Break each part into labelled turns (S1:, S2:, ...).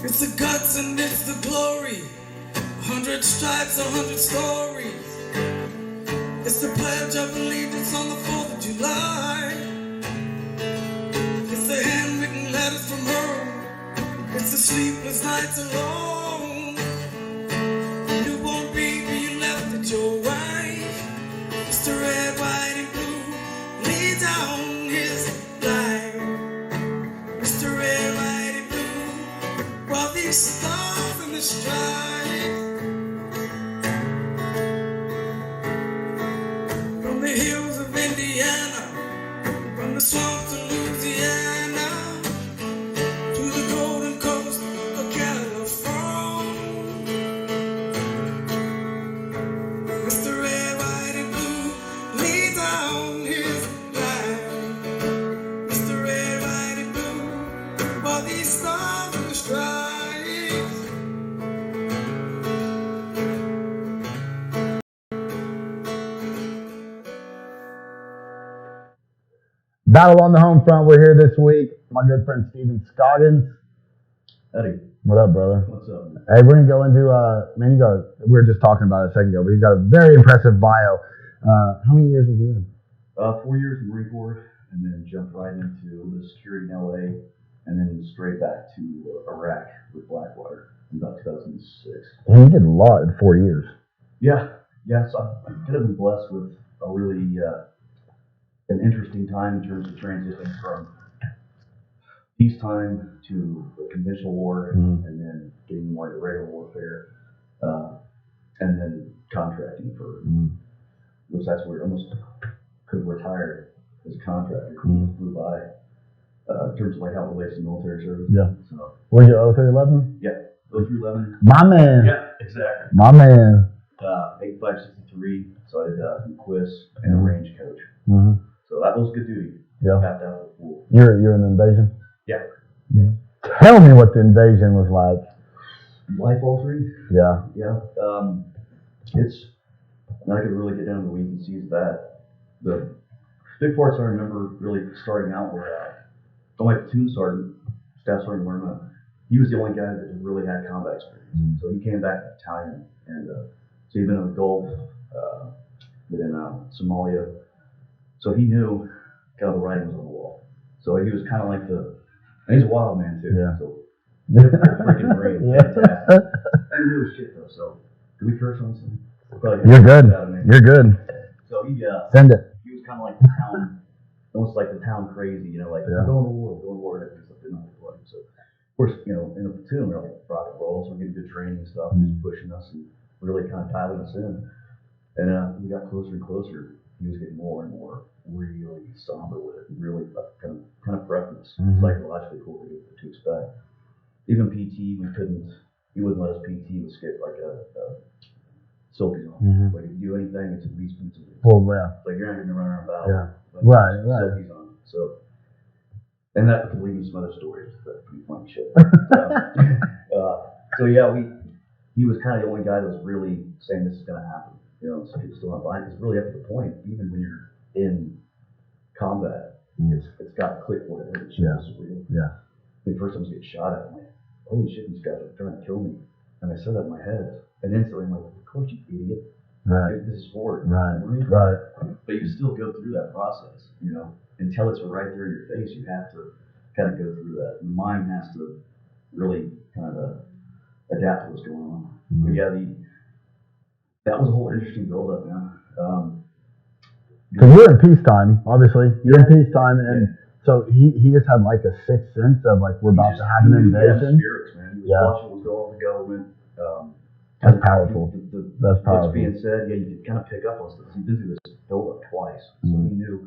S1: It's the guts and it's the glory. 100 stripes, 100 stories. It's the pledge of allegiance on the 4th of July. It's the handwritten letters from home. It's the sleepless nights alone. You won't be where you left at your wife. It's the red, white, and blue. Lay down his life. It's the red, white, and blue. While these stars in the stripes. From the hills of Indiana, from the swamps of Louisiana, to the golden coast of California. It's the red, white, and blue, lay down his life. It's the red, white, and blue, while these stars in the stripes.
S2: Battle on the Homefront. We're here this week. My good friend Steven Scoggins.
S3: Howdy.
S2: What up, brother?
S3: What's up?
S2: Hey, we're gonna go into we were just talking about it a second ago, but he's got a very impressive bio. How many years was he in?
S3: 4 years in Marine Corps, and then jumped right into the security in LA, and then straight back to Iraq with Blackwater in about 2006.
S2: And he did a lot in 4 years.
S3: Yeah. So I've kind of been blessed with a really an interesting time in terms of transitioning from peacetime to the conventional war, and then getting more into regular warfare, and then contracting for, which that's where I almost could have retired as a contractor. Flew by, in terms of like how it relates to military service.
S2: Yeah.
S3: So,
S2: were you 0311?
S3: Yeah, 0311.
S2: My man.
S3: Yeah, exactly.
S2: My man.
S3: 8563, so I did quiz and a range coach. So that was good duty.
S2: Yeah.
S3: Tapped out the pool.
S2: You're in the invasion?
S3: Yeah.
S2: Tell me what the invasion was like.
S3: Life altering?
S2: Yeah.
S3: Yeah. It's, and I could really get down to the weeds and seas of that. The big parts I remember really starting out were, my platoon sergeant, Staff Sergeant Lerma, he was the only guy that really had combat experience. So he came back to battalion, and so he'd been in the Gulf, been in Somalia. So he knew kind of the writing was on the wall. So he was kind of like and he's a wild man too.
S2: Yeah.
S3: So freaking Marine.
S2: Yeah.
S3: Fantastic. And he knew his shit though. So do we curse on something?
S2: You're good. You're good.
S3: So he
S2: send it.
S3: He was kind of like the town, almost like the town crazy, like we're going to war, and stuff didn't have to play. So of course, in the platoon we're like rock and roll, so we're getting good training and stuff, and he's pushing us and really kind of dialing us in. And we got closer and closer. He was getting more and more really somber with it, and really kind of prepping us psychologically what to expect. Even PT, he wouldn't let us PT. He would skip like a silky zone. Like if you do anything, it's at least boots and boots.
S2: Well, yeah.
S3: Like you're not going to run around battle.
S2: Yeah.
S3: Like,
S2: Right.
S3: Silky zone. So, and that could lead me to some other stories. That's pretty funny shit. So yeah, he was kind of the only guy that was really saying this is going to happen. So people still not buying. It's really up to the point, even when you're in combat, it's got to click what it is.
S2: Yeah.
S3: It's real.
S2: Yeah.
S3: The first time I was getting shot at, I'm like, holy shit, these guys are trying to kill me. And I said that in my head. And instantly I'm like, of course, you idiot.
S2: Right.
S3: This is forward.
S2: Right.
S3: Right. But you still go through that process, until it's right there in your face. You have to kind of go through that. The mind has to really kind of adapt to what's going on. But yeah, that was a whole interesting build-up, man.
S2: Because you're in peacetime, obviously. You're in peacetime, and so he just had like a sixth sense of like we're about to have an invasion.
S3: Spirits, man. He was watching what was going on with the government.
S2: That's powerful. That's powerful.
S3: What's being said, you could kind of pick up on stuff. He's been through this build-up twice, so he knew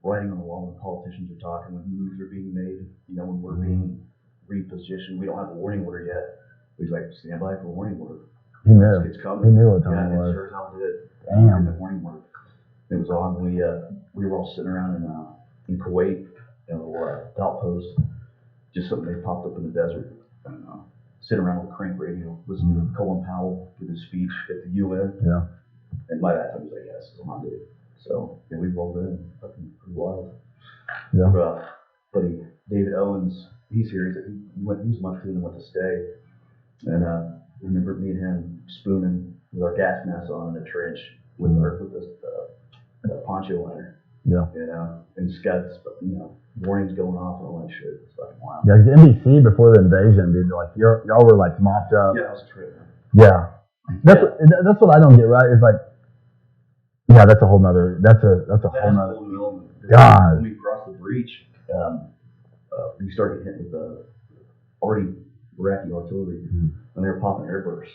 S3: writing on the wall when politicians are talking, when moves are being made, when we're being repositioned. We don't have a warning order yet. He's like, stand by for a warning order.
S2: He knew.
S3: It's coming.
S2: He knew what time it was.
S3: Sure as hell did.
S2: Damn.
S3: The warning order. It was on. We were all sitting around in Kuwait, outpost, just something they popped up in the desert, and sitting around with crank radio, listening to Colin Powell give his speech at the UN.
S2: Yeah.
S3: And by that time, he was like, yes, I'm on dude. So we rolled in, fucking pretty wild.
S2: Yeah.
S3: Buddy David Owens, he's here. He was my platoon and went to stay. And I remember me and him spooning with our gas mask on in a trench with this poncho liner.
S2: Yeah.
S3: And scouts, warnings going off and all that shit. It's fucking wild.
S2: Yeah, the NBC before the invasion, dude, like y'all were like mopped up.
S3: Yeah, I was a traitor.
S2: Yeah. That's what I don't get right. Is like, yeah, that's a whole nother. That's a whole nother. God.
S3: When we crossed the breach, we started hitting with the already Iraqi artillery, and they were popping airbursts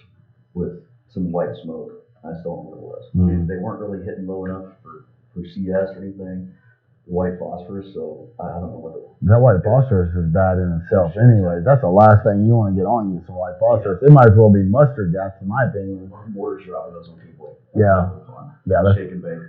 S3: with some white smoke. I still don't know what it was. I mean, they weren't really hitting low enough for CS or anything. White phosphorus, so I don't know what
S2: that white phosphorus is bad in itself anyway. That's the last thing you want to get on you, some white phosphorus. It might as well be mustard gas, in my opinion.
S3: Mortars dropping those on people.
S2: Yeah. That's
S3: shake and bake.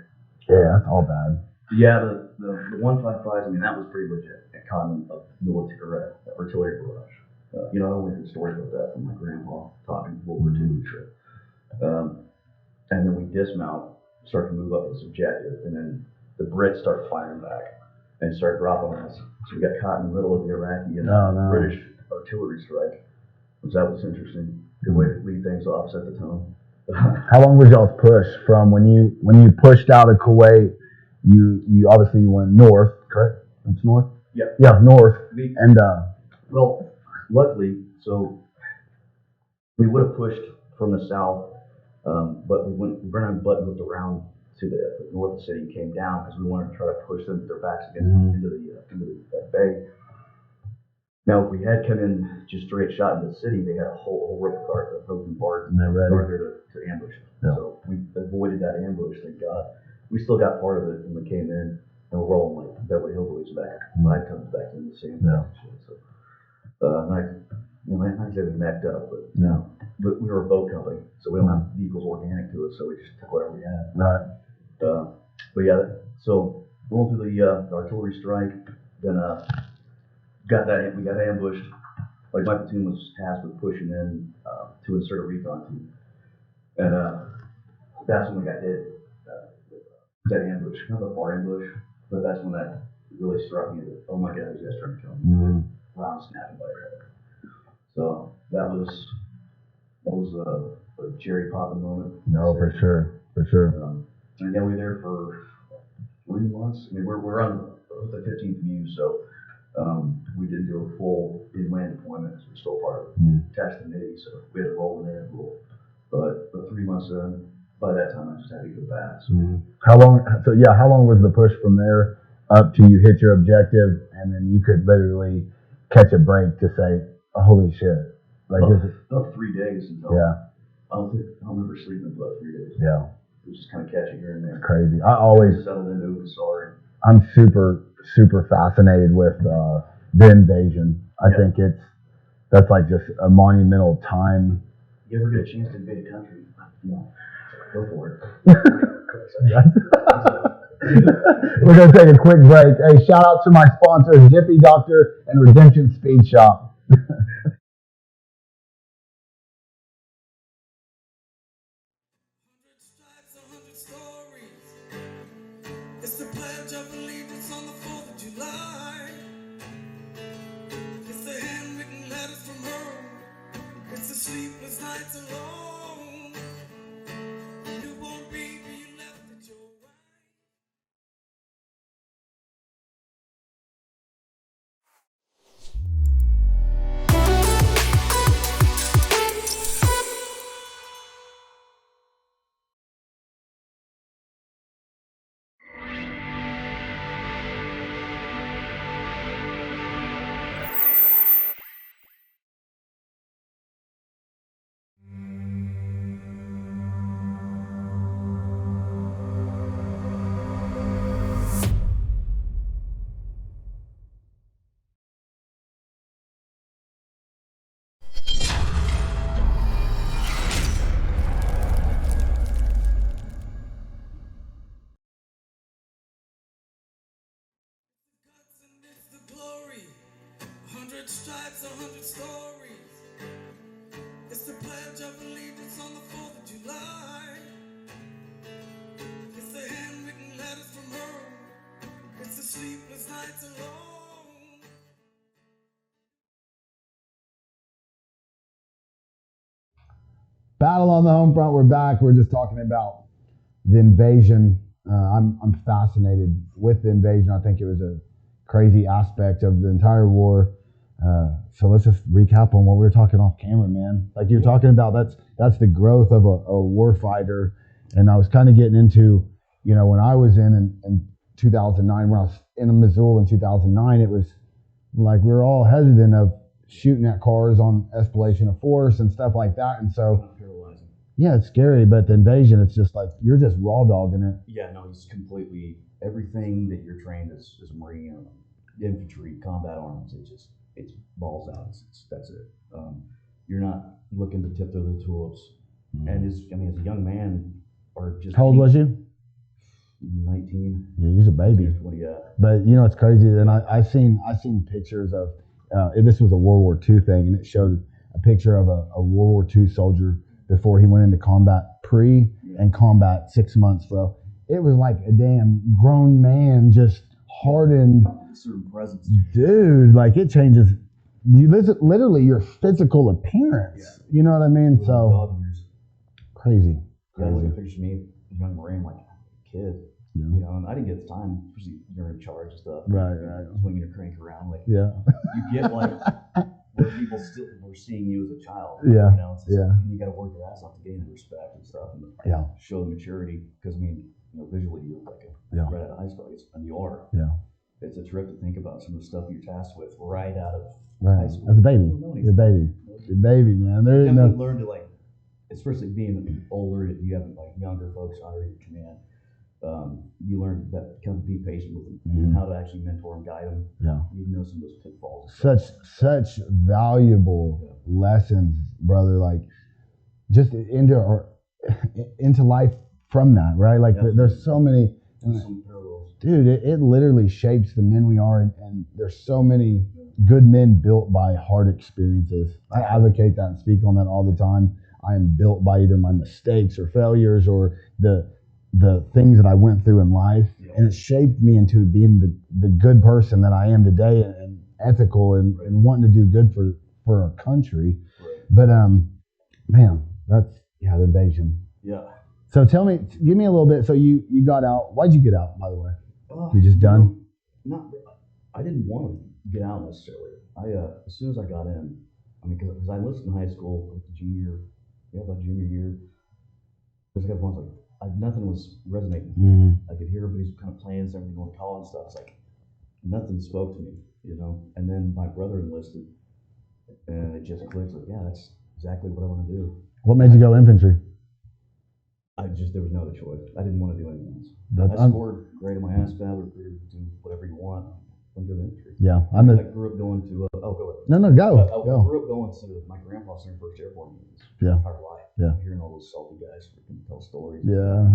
S2: Yeah, that's all bad.
S3: Yeah, the 155s, I mean, that was pretty legit. It caught a military artillery barrage. I only heard stories about that from my grandpa talking World War II trip. And then we dismount, start to move up this objective, and then the Brits start firing back and start dropping on us. So we got caught in the middle of the Iraqi and British artillery strike, which that was interesting. Good way to lead things off, set the tone.
S2: How long was y'all's push from when you pushed out of Kuwait? You obviously went north, correct? It's north.
S3: Yeah.
S2: Yeah, north.
S3: Well, luckily, so we would have pushed from the south, but we ran on button looped around to the north of the city and came down because we wanted to try to push them with their backs against into the bay. Now, if we had come in just straight shot into the city, they had a whole rope cart that broken apart and there to ambush us. Yeah. So we avoided that ambush, thank God. We still got part of it when we came in, and we're rolling like Beverly Hillbillies back. Live comes back in the same thing. So, I said we necked up, but we were a boat company, so we don't have vehicles organic to us, so we just took whatever we had.
S2: Right.
S3: But yeah, so rolling through the artillery strike, then we got ambushed. Like my platoon was tasked with pushing in to insert a recon team, and that's when we got hit. That ambush, not a far ambush, but that's when that really struck me that, oh my God, these guys trying to kill me. Round snapping by your head. So that was a cherry popping moment.
S2: No, for sure.
S3: And then we were there for 3 months. I mean, we're on the 15th Mew, so we didn't do a full inland deployment because we're still part of it. Attached to the Navy, so we had to roll in and roll. But 3 months in, by that time, I just had to go back. So.
S2: How long was the push from there up to you hit your objective, and then you could literally catch a break to say, oh, holy shit. Like
S3: about 3 days until I don't remember sleeping for about 3 days.
S2: Yeah.
S3: It was just kind of catching here and there.
S2: It's crazy. I always
S3: settled into it.
S2: I'm super, super fascinated with the invasion. I think that's like just a monumental time.
S3: You ever get a chance to invade a country? Go for it.
S2: We're going to take a quick break. Hey, shout out to my sponsors, Jiffy Doctor and Redemption Speed Shop.
S1: It's the pledge of allegiance on the 4th of July. It's the handwritten letters from home. It's the sleepless nights alone. You won't be where you left at your wife. Glory, 100 stripes, 100 stories. It's the pledge of allegiance on the 4th of July. It's the handwritten letters from home. It's the sleepless nights alone.
S2: Battle on the home front. We're back. We're just talking about the invasion. I'm fascinated with the invasion. I think it was a crazy aspect of the entire war. So let's just recap on what we were talking off camera, man. Like you're talking about, that's the growth of a war fighter. And I was kind of getting into, when I was in 2009, when I was in Missoula in 2009, it was like we were all hesitant of shooting at cars on escalation of force and stuff like that. And so, yeah, it's scary, but the invasion, it's just like, you're just raw dogging it.
S3: Yeah, no, it's completely, everything that you're trained as a Marine, infantry, combat arms, it's balls out. That's it. You're not looking to tip through the tulips. And as a young man, or just.
S2: How old was you?
S3: 19.
S2: Yeah, you was a baby.
S3: 20, yeah.
S2: But it's crazy. And I seen pictures of, this was a World War II thing, and it showed a picture of a World War II soldier before he went into combat, and combat 6 months, bro. It was like a damn grown man, just hardened.
S3: Certain presence.
S2: Dude, like it changes literally your physical appearance.
S3: Yeah.
S2: You know what I mean? So crazy.
S3: Yeah, I look at pictures of me, a young Marine, like a kid.
S2: Yeah.
S3: And I didn't get the time, especially you're in charge and stuff.
S2: Right.
S3: Swinging your crank around, like
S2: yeah.
S3: You get like where people still were seeing you as a child.
S2: Yeah.
S3: It's just,
S2: Yeah.
S3: You got to work your ass off to gain the respect and stuff, and show the maturity. Because visually you look like a right out of high school, and you are.
S2: Yeah.
S3: It's a trip to think about some of the stuff you're tasked with right out of high school.
S2: As a baby, you're a baby. You're a baby, man. There
S3: you
S2: is
S3: definitely learn to especially being older. If you have younger folks under your command. You learn that kind of be patient with them, and how to actually mentor and guide them.
S2: Yeah,
S3: you know some of those pitfalls.
S2: Such valuable lessons, brother. Like just into life from that, right? Like there's so many.
S3: Some parallels.
S2: Dude, it literally shapes the men we are, and there's so many good men built by hard experiences. I advocate that and speak on that all the time. I am built by either my mistakes or failures or the things that I went through in life, and it shaped me into being the good person that I am today, and ethical and wanting to do good for our country.
S3: Right.
S2: But man, that's the invasion.
S3: Yeah.
S2: So give me a little bit. So you got out. Why'd you get out, by the way? You just done?
S3: I didn't want to get out necessarily. As soon as I got in, because I enlisted in high school, like junior year. There's a couple months nothing was resonating. I could hear everybody's kind of plans, everything going to college and stuff. It's like nothing spoke to me, And then my brother enlisted, and it just clicked. Like, that's exactly what I want to do.
S2: What made you go infantry?
S3: There was no other choice. I didn't want to do anything else. I scored great in my ASVAB, recruited to do whatever you want. I'm good at infantry.
S2: Yeah,
S3: I grew up going to. Go ahead.
S2: No, go.
S3: I grew up going to my grandpa's 1st Airborne meetings. My entire life.
S2: Yeah.
S3: Hearing all those salty guys freaking tell stories.
S2: Yeah.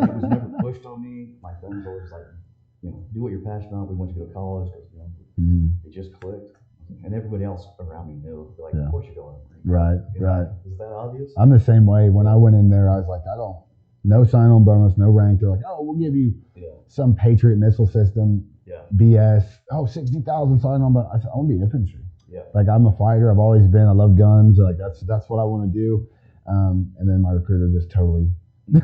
S3: It was never pushed on me. My friends were always like, do what you're passionate about. We want you to go to college because it just clicked. And everybody else around me knew. They're like, of course you're going.
S2: Right.
S3: Is that obvious?
S2: I'm the same way. When I went in there, I was like, no sign-on bonus, no rank. They're like, we'll give you some Patriot missile system.
S3: Yeah.
S2: BS. 60,000 sign-on bonus. I said, I want to be infantry.
S3: Yeah.
S2: Like I'm a fighter. I've always been. I love guns. Like that's what I want to do. And then my recruiter just totally, I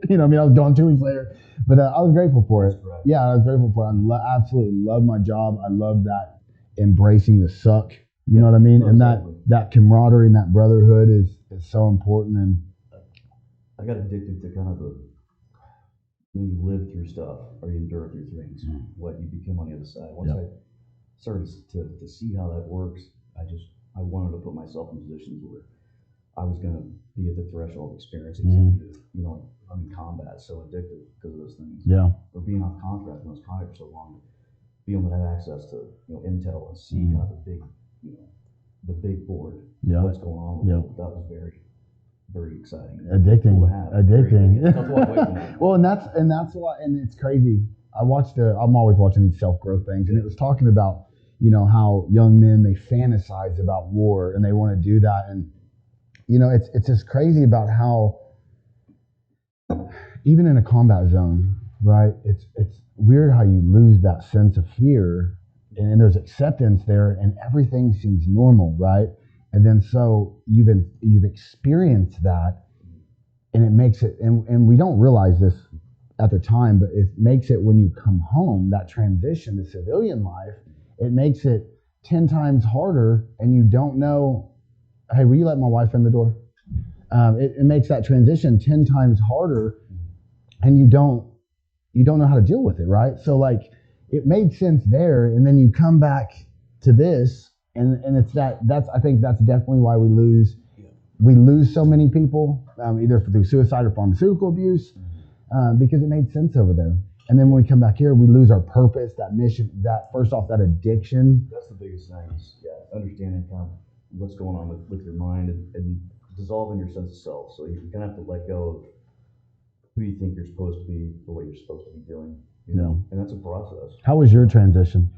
S2: was gone 2 weeks later, but I was grateful for it.
S3: Right.
S2: Yeah, I was grateful for it. I absolutely love my job. I love that embracing the suck. You know what I mean? And that camaraderie and that brotherhood is so important. And
S3: I got addicted to kind of when you live through stuff or you endure through things, what you become on the other side. Once I started to see how that works, I wanted to put myself in positions where I was going to be at the threshold of experiencing something new. I'm in combat, so addicted because of those things.
S2: Yeah.
S3: Or being off contract, when I was contract for so long, being able to have access to intel and see kind of the big board, what's going on. That was very, very exciting.
S2: Addicting.
S3: Addicting.
S2: Well, and that's why, and it's crazy. I'm always watching these self-growth things, and it was talking about how young men, they fantasize about war and they want to do that, and it's just crazy about how even in a combat zone, right? It's weird how you lose that sense of fear, and there's acceptance there, and everything seems normal, right? And then so you've experienced that, and it makes it, and we don't realize this at the time, but it makes it when you come home, that transition to civilian life, it makes it 10 times harder, and you don't know, hey, will you let my wife in the door? It makes that transition 10 times harder, and you don't know how to deal with it, right? So like, it made sense there, and then you come back to this, and it's I think that's definitely why we lose so many people, either through suicide or pharmaceutical abuse, because it made sense over there. And then when we come back here, we lose our purpose, that mission, that first off, that addiction.
S3: That's the biggest thing, is understanding kind of what's going on with your mind, and dissolving your sense of self. So you're gonna have to let go of who you think you're supposed to be for what you're supposed to be doing. You know, and that's a process.
S2: How was your transition?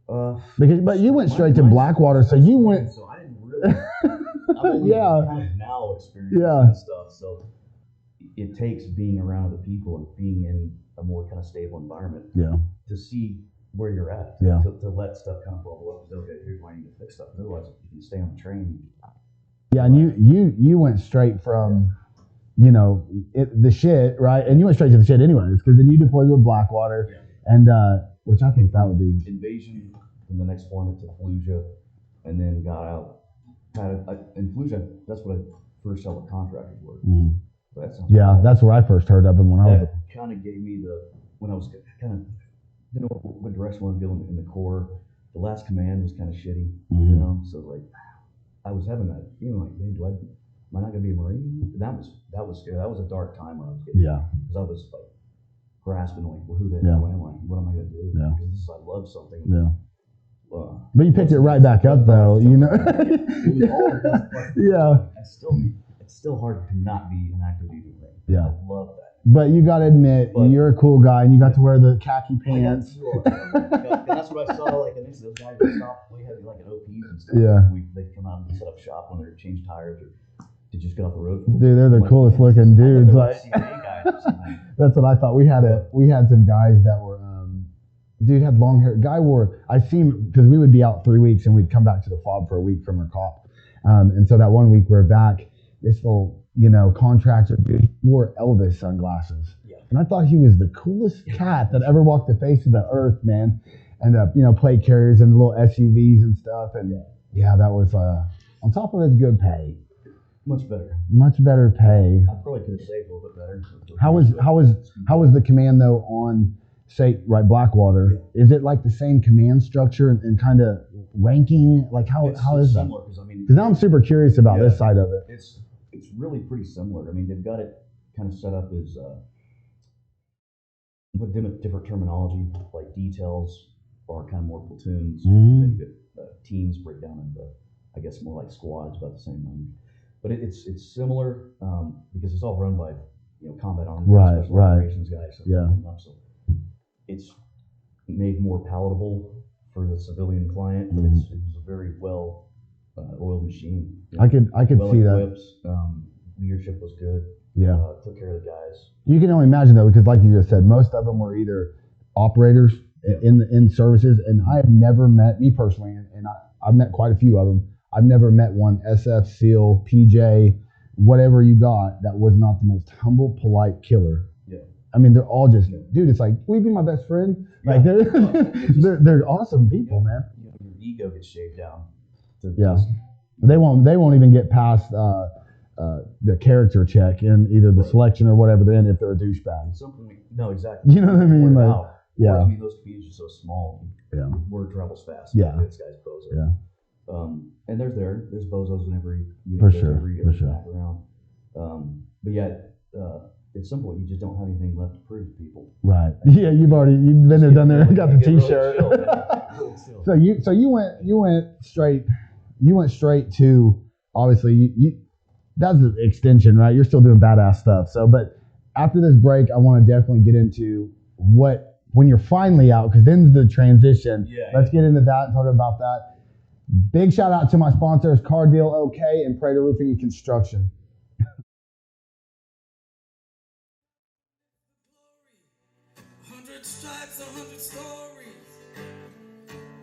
S2: But you went straight to Blackwater, so you went.
S3: So I didn't really. I'm kind of now experiencing that stuff. So it takes being around the people and being in a more kind of stable environment. To see where you're at. To let stuff kind of bubble up. Okay, here's why you need to fix stuff. Otherwise, if you stay on the train.
S2: Yeah, and you went straight from. The shit, right? And you went straight to the shit anyways, because then you deployed with Blackwater, and which I think that would be
S3: Invasion, and the next one to Fallujah, and then got out. In Fallujah, that's what I first saw what contractors were. So
S2: that's where I first heard of them when I was.
S3: Kind of gave me when I was kind of didn't know what direction I wanted to go in the Corps. The last command was kind of shitty, So like, I was having that feeling like, man, am I not gonna be a Marine? That was scary. That was a dark time when I was getting because I was like grasping like, well, who the hell am I? What am I gonna do? Because I love something.
S2: But you picked it right back up though,
S3: It was hard. It's still hard to not be an active duty Marine. I love that.
S2: But you got to admit, you're a cool guy, and you got to wear the khaki pants.
S3: And that's what I saw. Like, and those guys would stop. We had like an OPs and stuff. They'd come out and set up shop when they'd change tires or to just get off the road.
S2: Dude, they're the coolest looking dudes. Like, that's what I thought. We had some guys that were, dude had long hair. Guy wore. I seen because we would be out 3 weeks and we'd come back to the FOB for a week from our cop, and so that 1 week we're back. This little, contractor dude wore Elvis sunglasses, and I thought he was the coolest cat that ever walked the face of the earth, man. And plate carriers and little SUVs and stuff, and that was on top of his good pay.
S3: Much
S2: better pay.
S3: I probably could have saved a little bit better.
S2: How was the command though on Blackwater? Is it like the same command structure and kind of ranking? Like how is that? Because now I'm super curious about this side of it.
S3: It's really pretty similar. I mean, they've got it kind of set up as with different terminology, like details are kind of more platoons. And then you get teams break down into, I guess, more like squads, about the same number. But it's similar because it's all run by combat armed special operations guys. So it's made more palatable for the civilian client, but it was a very well oiled machine.
S2: I could see that.
S3: Leadership was good. Took care of the guys. You
S2: can only imagine though, because like you just said, most of them were either operators in services, and I have never met, me personally, and I've met quite a few of them. I've never met one SF, SEAL, PJ, whatever you got, that was not the most humble, polite killer. I mean, they're all just, dude, it's like, will you be my best friend? Like, they're awesome people, man.
S3: Your ego gets shaved down.
S2: They won't even get past the character check in either the selection or whatever they're in if they're a douchebag.
S3: No, exactly.
S2: You know what I mean?
S3: I mean, those communities are so small. Word travels fast. This guy's bozo. And there's bozos in every background. But yet, it's simple. You just don't have anything left to prove to people.
S2: Right. Yeah, you've been there, done there. Got the T-shirt. Really so you went straight to, obviously you that's the extension, right? You're still doing badass stuff. So, but after this break, I want to definitely get into when you're finally out, because then's the transition. Let's get into that and talk about that. Big shout out to my sponsors, Car Deal OK and Prater Roofing and Construction.
S1: 100 stripes, 100 stories.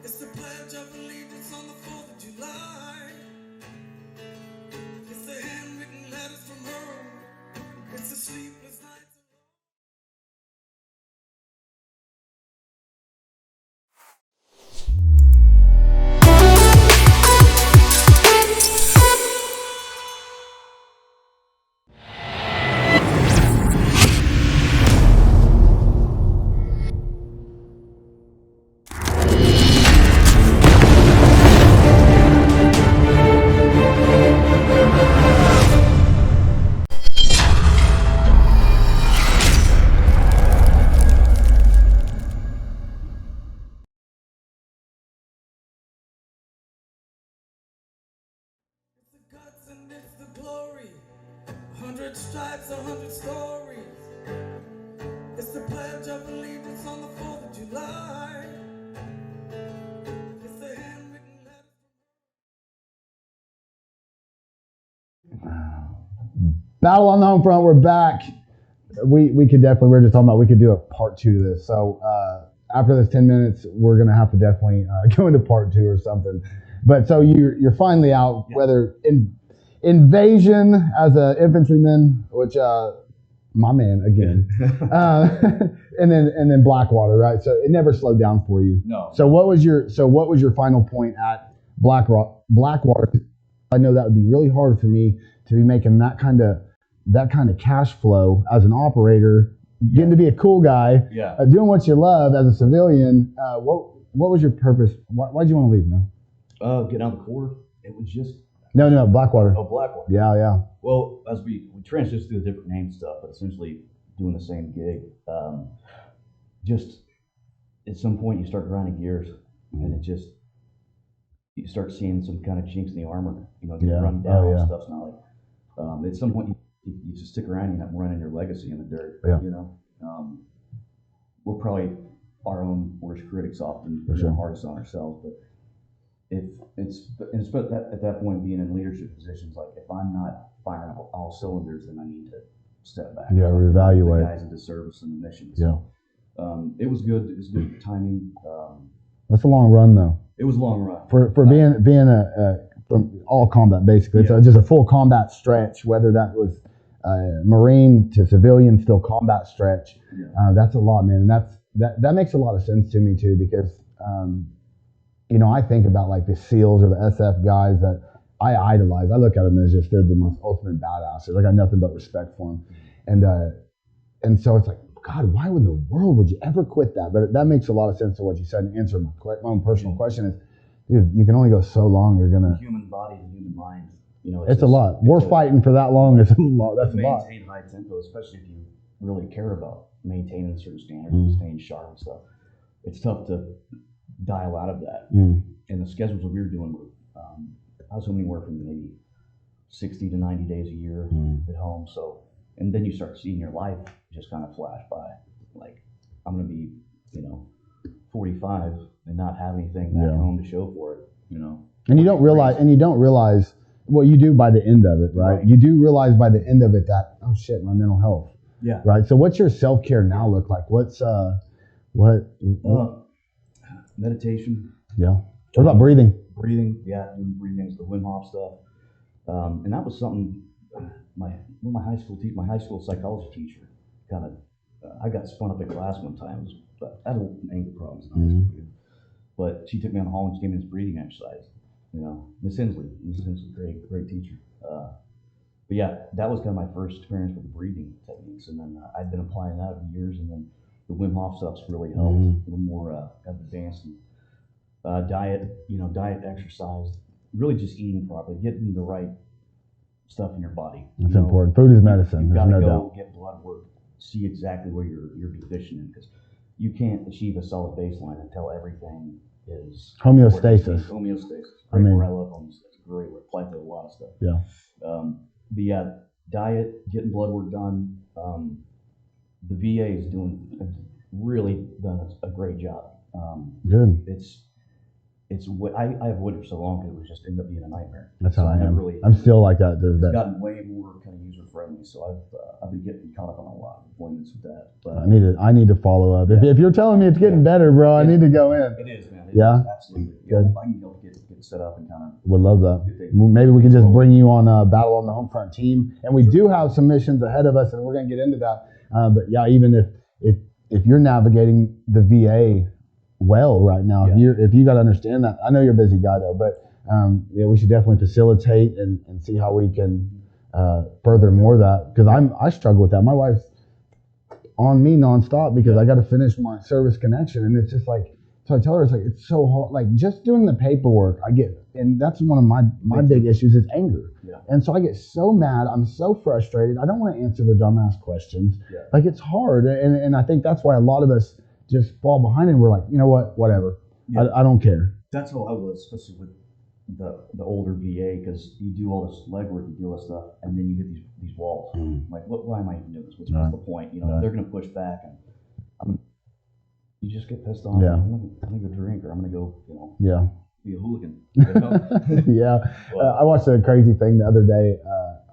S1: It's the Pledge of Allegiance on the 4th of July. 100 stripes, 100 stories. It's the Pledge of Allegiance on the 4th of July. It's the handwritten letter.
S2: Battle on the home front. We're back. We could definitely. We were just talking about we could do a part 2 to this. So after this 10 minutes, we're gonna have to definitely go into part 2 or something. But so you're finally out. Yeah. Whether invasion as an infantryman, which my man again, and then Blackwater, right? So it never slowed down for you.
S3: No.
S2: So what was your final point at Blackwater? I know that would be really hard for me to be making that kind of cash flow as an operator, getting to be a cool guy, doing what you love as a civilian. What was your purpose? Why'd you want to leave, man?
S3: Get out of the Corps. It was just
S2: no Blackwater.
S3: Oh, Blackwater.
S2: Yeah.
S3: Well, as we transitioned through the different name stuff, but essentially doing the same gig. Just at some point you start grinding gears, and you start seeing some kind of chinks in the armor. Getting run down and stuff's not like. At some point you just stick around and you're not running your legacy in the dirt.
S2: Yeah.
S3: We're probably our own worst critics often, hardest on ourselves, but. At that point, being in leadership positions, like if I'm not firing all cylinders, then I need to step back.
S2: Yeah, reevaluate.
S3: The guys into service and the mission. So, it was good. It was good timing.
S2: That's a long run, though.
S3: It was a long run
S2: for being from all combat. Basically, it's just a full combat stretch. Whether that was Marine to civilian, still combat stretch. Yeah. That's a lot, man, and that makes a lot of sense to me too, because. I think about like the SEALs or the SF guys that I idolize. I look at them as just they're the most ultimate badasses. I got nothing but respect for them. And so it's like, God, why in the world would you ever quit that? But that makes a lot of sense to what you said. And answer my own personal question is, dude, you can only go so long. You're gonna
S3: human body and human mind.
S2: It's a lot. We're fighting for that long. It's a lot. That's a lot.
S3: Maintain high tempo, especially if you really care about maintaining certain standards and staying sharp and stuff. It's tough to dial out of that. And the schedules that we were doing were, I was only working maybe 60 to 90 days a year at home. So, and then you start seeing your life just kind of flash by. Like, I'm going to be, 45 and not have anything back home to show for it,
S2: And you don't realize what you do by the end of it, right? You do realize by the end of it that, oh shit, my mental health.
S3: Yeah.
S2: Right. So what's your self-care now look like? What's,
S3: meditation.
S2: Yeah. What about breathing?
S3: Breathing is the Wim Hof stuff. And that was something my high school psychology teacher kind of, I got spun up in class one time, but I had anger problems in high school. But she took me on the hall and she gave me this breathing exercise. Miss Hensley, great teacher. But yeah, that was kind of my first experience with the breathing techniques. And then I'd been applying that over years, and then the Wim Hof stuff's really helped, a little more advanced. Diet, exercise, really just eating properly, getting the right stuff in your body.
S2: It's important. Food is medicine.
S3: You've got to
S2: go
S3: get blood work, see exactly where you're deficient in, because you can't achieve a solid baseline until everything is
S2: homeostasis.
S3: Great word. I love homeostasis. Great word. Applied to a lot of stuff.
S2: Yeah.
S3: Diet, getting blood work done. The VA is really done a great job.
S2: Good.
S3: It's what I avoided for so long because it was just ended up being a nightmare.
S2: That's how I am. I'm still like that.
S3: It's gotten way more kind of user friendly, so I've been getting caught up on a lot of appointments with that. But
S2: I need to follow up. Yeah. If you're telling me it's getting better, bro, I need to go in.
S3: It is, man. Absolutely.
S2: Good.
S3: I can go get set up and kind of.
S2: Would love that. Maybe we can just bring you on a Battle on the Homefront team, and we do have some missions ahead of us, and we're gonna get into that. But yeah, even if you're navigating the VA well right now, if you got to understand that. I know you're a busy guy though, but we should definitely facilitate and see how we can further more of that, because I struggle with that. My wife's on me nonstop because I got to finish my service connection, and it's just like, so I tell her, it's like, it's so hard, like just doing the paperwork. And that's one of my big issues is anger.
S3: Yeah.
S2: And so I get so mad, I'm so frustrated, I don't want to answer the dumbass questions.
S3: Yeah.
S2: Like, it's hard, and I think that's why a lot of us just fall behind, and we're like, you know what, whatever. Yeah. I don't care.
S3: That's how I was, especially with the older VA, because you do all this legwork, you do all this stuff, and then you hit these walls. Like, why am I even doing this? What's the point? You know, if they're going to push back, and you just get pissed off.
S2: Yeah.
S3: I'm gonna go drink, or I'm gonna go, you know, be a hooligan. You
S2: know? I watched a crazy thing the other day.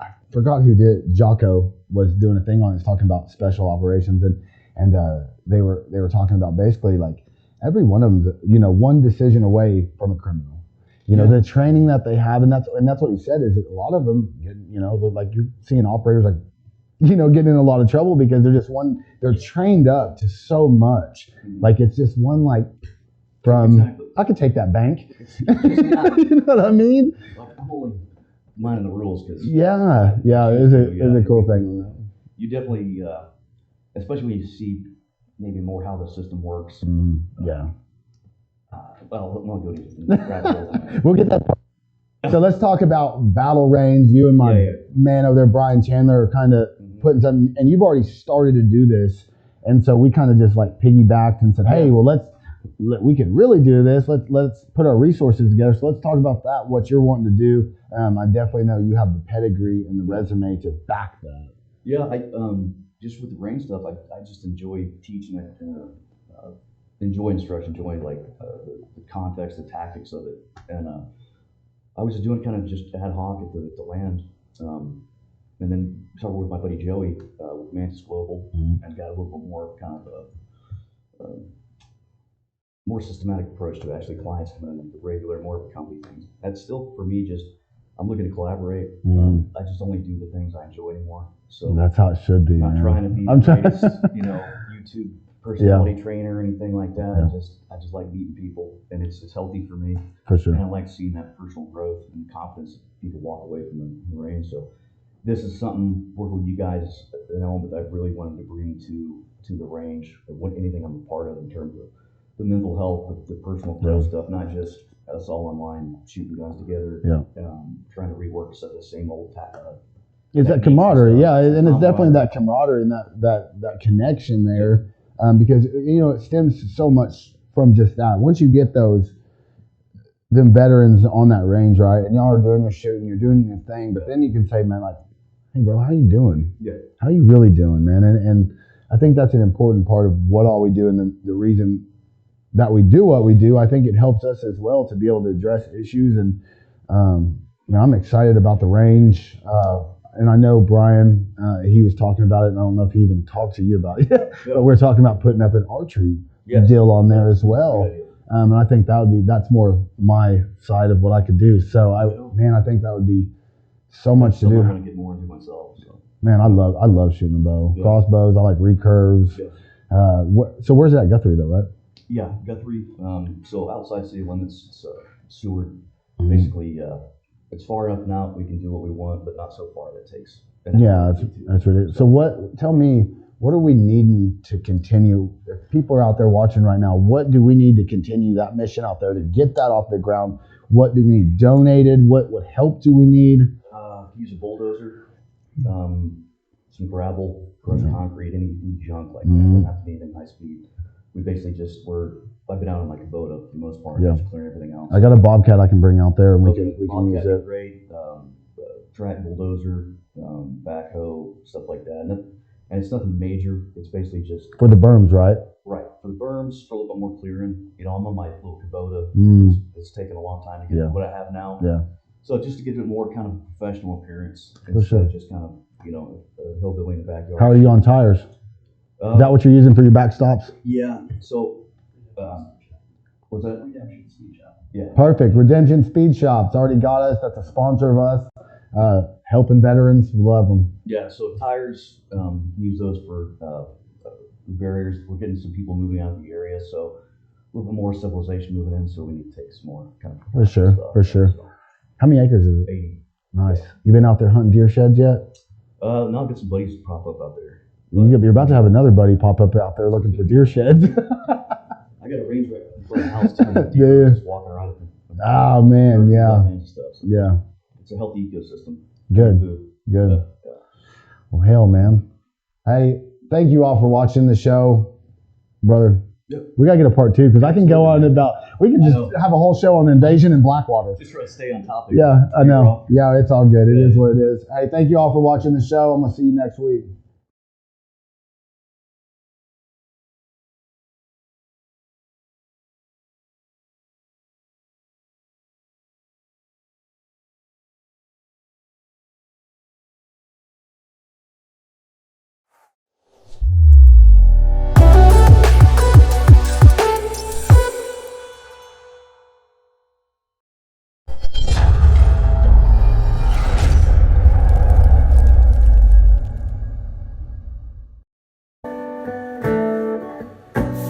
S2: I forgot who did it. Jocko was doing a thing on it, talking about special operations, and they were talking about basically like every one of them, you know, one decision away from a criminal. You know, the training that they have, and that's what he said, is that a lot of them, you know, like you're seeing operators like, you know, getting in a lot of trouble because they're trained up to so much. Like it's just one, like from, I could take that bank. You know what I mean?
S3: I'm only minding the rules because
S2: it is a cool thing.
S3: You definitely, especially when you see maybe more how the system works. Well, we'll go to
S2: we'll get that part. So let's talk about battle range. You and my man over there, Brian Chandler, are kind of putting something, and you've already started to do this. And so we kind of just like piggybacked and said, hey, well, we could really do this. Let's put our resources together. So let's talk about that, what you're wanting to do. I definitely know you have the pedigree and the resume to back that.
S3: Yeah, I just with the range stuff, I just enjoy teaching it. Enjoy instruction, enjoy like the context, the tactics of it, and I was just doing kind of just ad hoc at the land, and then started with my buddy Joey with Mantis Global, and got a little bit more kind of a more systematic approach to actually clients coming in, the regular, more of a company thing. That's still for me just I'm looking to collaborate. I just only do the things I enjoy anymore. So
S2: that's how it should be.
S3: Not trying to be the greatest, you know, YouTube personality trainer or anything like that. I just like meeting people, and it's healthy for me.
S2: For sure.
S3: And I like seeing that personal growth and confidence people walk away from the range. So this is something working with you guys, an element that I've really wanted to bring to the range, or anything I'm a part of in terms of the mental health, the personal growth stuff, not just us all online shooting guns together, trying to rework the same old
S2: it's that camaraderie, and it's definitely that camaraderie and that connection there. Because, you know, it stems so much from just that. Once you get them veterans on that range, right, and y'all are doing your shooting, you're doing your thing, but then you can say, man, like, hey, bro, how you doing?
S3: Yeah.
S2: How you really doing, man? And I think that's an important part of what all we do, and the reason that we do what we do. I think it helps us as well to be able to address issues, and I'm excited about the range. And I know Brian, he was talking about it, and I don't know if he even talked to you about it, but we're talking about putting up an archery deal on there as well. And I think that's more my side of what I could do. So I think that would be so much to do.
S3: I want to get more into myself. So.
S2: Man, I love shooting a bow, crossbows. I like recurves. So where's that Guthrie though, right?
S3: Yeah, Guthrie. So outside city limits, it's Seward. Basically, it's far enough now we can do what we want, but not so far that it takes.
S2: That's ridiculous. So tell me, what are we needing to continue? If people are out there watching right now, what do we need to continue that mission out there to get that off the ground? What do we need donated? What help do we need?
S3: Use a bulldozer, some gravel, crushed concrete, any junk like that. Doesn't have to be anything high speed. We basically I've been out on my Kubota for the most part, just clearing everything else.
S2: I got a Bobcat I can bring out there, and we can use it.
S3: Great, track bulldozer, backhoe, stuff like that. And it's nothing major. It's basically just
S2: for the berms, right?
S3: Right, for the berms, for a little bit more clearing. You know, I'm on my little Kubota. It's taken a long time to get what I have now.
S2: Yeah.
S3: So just to give it more kind of professional appearance,
S2: instead
S3: of just kind of a hillbilly in the backyard.
S2: How are you on tires? Is that what you're using for your backstops?
S3: Yeah. So, what's that?
S1: Redemption Speed Shop.
S3: Yeah.
S2: Perfect. Redemption Speed Shop's already got us. That's a sponsor of us. Helping veterans, love them.
S3: Yeah. So tires, use those for barriers. We're getting some people moving out of the area, so a little bit more civilization moving in. So we need to take some more kind of.
S2: For sure. So, how many acres is it?
S3: 80.
S2: Nice. You been out there hunting deer sheds yet?
S3: No, I've got some buddies pop up out there.
S2: You're about to have another buddy pop up out there looking for deer sheds.
S3: I got a range right in front of the house too. Just walking around.
S2: Oh man, yeah.
S3: It's a healthy ecosystem.
S2: Good.
S3: Yeah.
S2: Well, hell, man. Hey, thank you all for watching the show, brother. We gotta get a part 2 because I can go on about. We can just have a whole show on invasion and Blackwater.
S3: Just try to stay on topic.
S2: Yeah, I know. Yeah, it's all good. It is what it is. Hey, thank you all for watching the show. I'm gonna see you next week.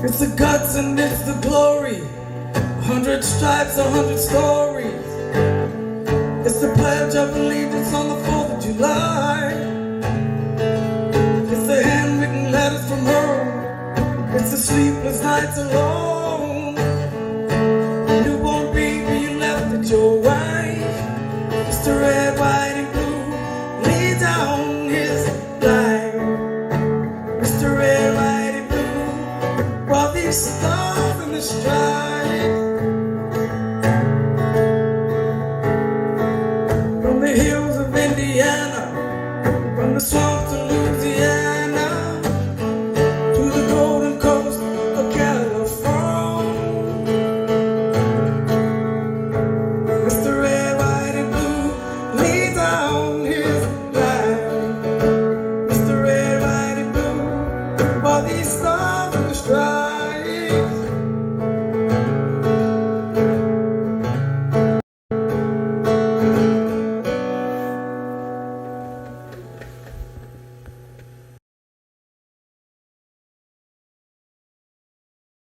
S1: It's the guts and it's the glory. 100 stripes, 100 stories.